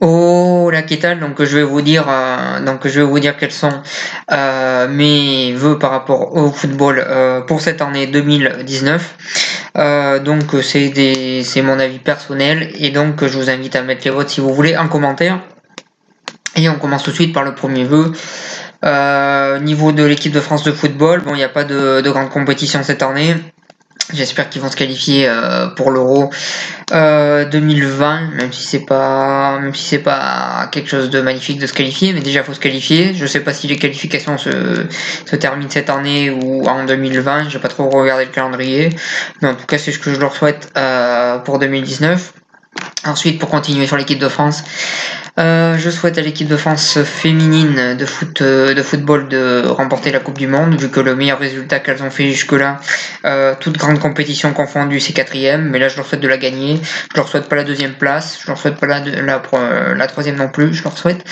Oh la Kétal, donc je vais vous dire quels sont mes vœux par rapport au football pour cette année 2019. C'est mon avis personnel et donc je vous invite à mettre les votes si vous voulez en commentaire. Et on commence tout de suite par le premier vœu. Niveau de l'équipe de France de football, bon, il n'y a pas de grande compétition cette année. J'espère qu'ils vont se qualifier pour l'Euro 2020, même si c'est pas quelque chose de magnifique de se qualifier, mais déjà faut se qualifier. Je sais pas si les qualifications se terminent cette année ou en 2020. J'ai pas trop regardé le calendrier, mais en tout cas c'est ce que je leur souhaite pour 2019. Ensuite, pour continuer sur l'équipe de France, je souhaite à l'équipe de France féminine de football de remporter la Coupe du Monde, vu que le meilleur résultat qu'elles ont fait jusque-là, toutes grandes compétitions confondues, c'est quatrième, mais là je leur souhaite de la gagner. Je leur souhaite pas la deuxième place, je leur souhaite pas la troisième non plus, je leur souhaite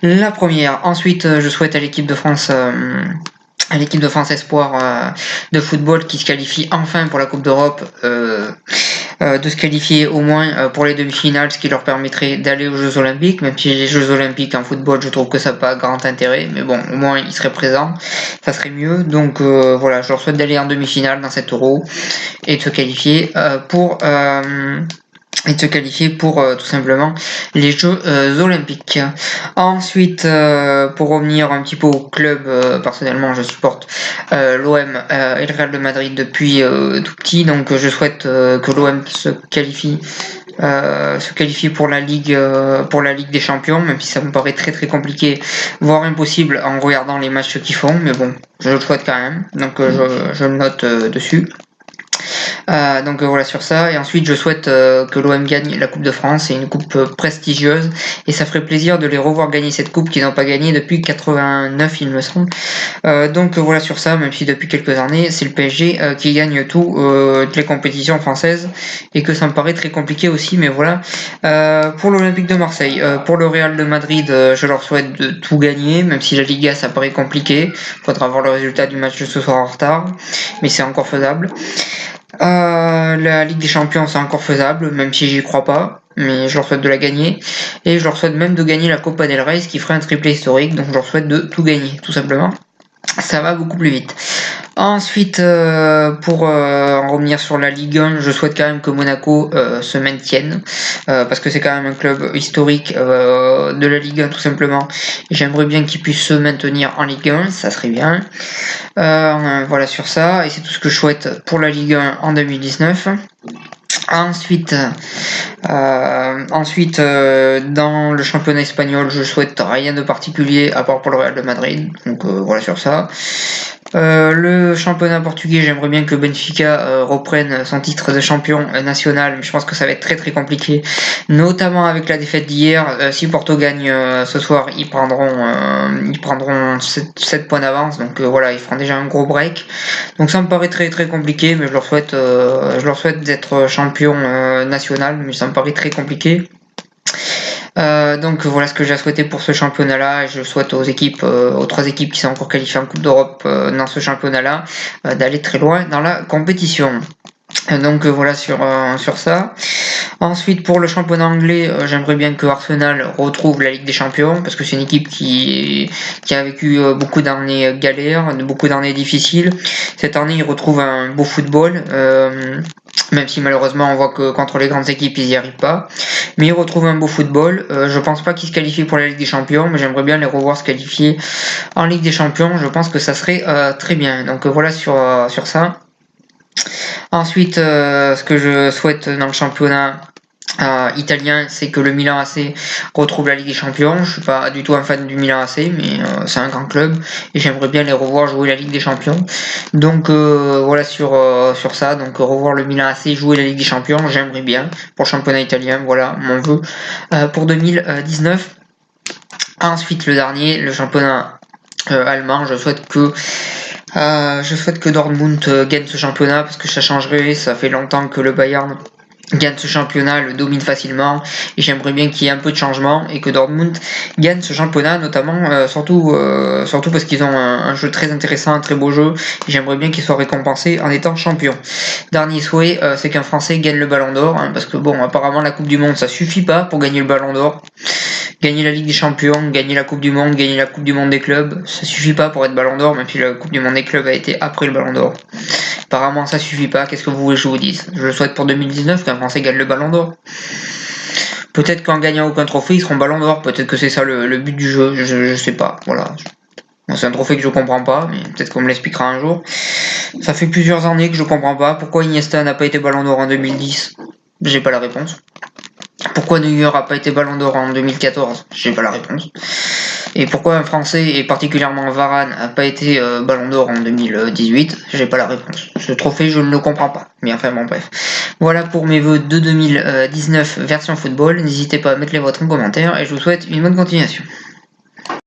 la première. Ensuite, je souhaite à l'équipe de France Espoir de football qui se qualifie enfin pour la Coupe d'Europe, de se qualifier au moins pour les demi-finales, ce qui leur permettrait d'aller aux Jeux Olympiques, même si les Jeux Olympiques en football, je trouve que ça n'a pas grand intérêt, mais bon, au moins ils seraient présents, ça serait mieux. Donc voilà, je leur souhaite d'aller en demi-finale dans cet Euro et de se qualifier pour tout simplement les Jeux Olympiques. Ensuite, pour revenir un petit peu au club, personnellement je supporte l'OM et le Real de Madrid depuis tout petit, donc je souhaite que l'OM se qualifie pour la Ligue des Champions, même si ça me paraît très très compliqué, voire impossible en regardant les matchs qu'ils font, mais bon, je le souhaite quand même, donc je le note dessus. Donc voilà sur ça. Et ensuite, je souhaite que l'OM gagne la Coupe de France. C'est une coupe prestigieuse et ça ferait plaisir de les revoir gagner cette coupe qu'ils n'ont pas gagnée depuis 89, il me semble. Donc voilà sur ça. Même si depuis quelques années, c'est le PSG qui gagne toutes les compétitions françaises et que ça me paraît très compliqué aussi. Mais voilà. Pour l'Olympique de Marseille, pour le Real de Madrid, je leur souhaite de tout gagner, même si la Liga ça paraît compliqué. Faudra voir le résultat du match de ce soir en retard, mais c'est encore faisable. La Ligue des Champions c'est encore faisable, même si j'y crois pas, mais je leur souhaite de la gagner. Et je leur souhaite même de gagner la Copa del Rey, ce qui ferait un triplé historique, donc je leur souhaite de tout gagner, tout simplement. Ça va beaucoup plus vite. Ensuite, pour en revenir sur la Ligue 1, je souhaite quand même que Monaco se maintienne, parce que c'est quand même un club historique de la Ligue 1 tout simplement. J'aimerais bien qu'ils puissent se maintenir en Ligue 1, ça serait bien. Voilà sur ça, et c'est tout ce que je souhaite pour la Ligue 1 en 2019. Ensuite, dans le championnat espagnol, je souhaite rien de particulier à part pour le Real de Madrid. Donc voilà sur ça. Le championnat portugais, j'aimerais bien que Benfica reprenne son titre de champion national, mais je pense que ça va être très très compliqué, notamment avec la défaite d'hier. Si Porto gagne ce soir, ils prendront 7 points d'avance, donc voilà, ils feront déjà un gros break. Donc ça me paraît très très compliqué, mais je leur souhaite d'être champion national, mais ça me paraît très compliqué. Donc voilà ce que j'ai à souhaiter pour ce championnat-là. Je souhaite aux 3 équipes qui sont encore qualifiées en Coupe d'Europe dans ce championnat-là, d'aller très loin dans la compétition. Donc voilà sur ça. Ensuite, pour le championnat anglais, j'aimerais bien que Arsenal retrouve la Ligue des Champions, parce que c'est une équipe qui a vécu beaucoup d'années galères, beaucoup d'années difficiles. Cette année, ils retrouvent un beau football, même si malheureusement on voit que contre les grandes équipes, ils n'y arrivent pas. Mais ils retrouvent un beau football. Je pense pas qu'ils se qualifient pour la Ligue des Champions, mais j'aimerais bien les revoir se qualifier en Ligue des Champions. Je pense que ça serait très bien. Donc voilà sur ça. Ensuite, ce que je souhaite dans le championnat italien, c'est que le Milan AC retrouve la Ligue des Champions. Je suis pas du tout un fan du Milan AC, mais c'est un grand club et j'aimerais bien les revoir jouer la Ligue des Champions. Donc voilà sur ça. Donc revoir le Milan AC jouer la Ligue des Champions, j'aimerais bien pour le championnat italien. Voilà mon vœu pour 2019. Ensuite, le dernier, le championnat allemand. Je souhaite que Dortmund gagne ce championnat parce que ça changerait. Ça fait longtemps que le Bayern gagne ce championnat, le domine facilement, et j'aimerais bien qu'il y ait un peu de changement et que Dortmund gagne ce championnat, notamment surtout parce qu'ils ont un jeu très intéressant, un très beau jeu, et j'aimerais bien qu'ils soient récompensés en étant champions. Dernier souhait, c'est qu'un Français gagne le Ballon d'Or, hein, parce que bon, apparemment la Coupe du Monde ça suffit pas pour gagner le Ballon d'Or. Gagner la Ligue des Champions, gagner la Coupe du Monde, gagner la Coupe du Monde des clubs, ça suffit pas pour être Ballon d'Or, même si la Coupe du Monde des clubs a été après le Ballon d'Or. Apparemment ça suffit pas, qu'est-ce que vous voulez que je vous dise? Je le souhaite pour 2019 qu'un Français gagne le Ballon d'Or. Peut-être qu'en gagnant aucun trophée, ils seront Ballon d'Or, peut-être que c'est ça le but du jeu, je sais pas, voilà. Bon, c'est un trophée que je comprends pas, mais peut-être qu'on me l'expliquera un jour. Ça fait plusieurs années que je comprends pas pourquoi Iniesta n'a pas été Ballon d'Or en 2010. J'ai pas la réponse. Pourquoi Neuer a pas été Ballon d'Or en 2014? J'ai pas la réponse. Et pourquoi un Français, et particulièrement Varane, a pas été Ballon d'Or en 2018? J'ai pas la réponse. Ce trophée, je ne le comprends pas. Mais enfin bon, bref. Voilà pour mes vœux de 2019 version football. N'hésitez pas à mettre les vôtres en commentaire et je vous souhaite une bonne continuation.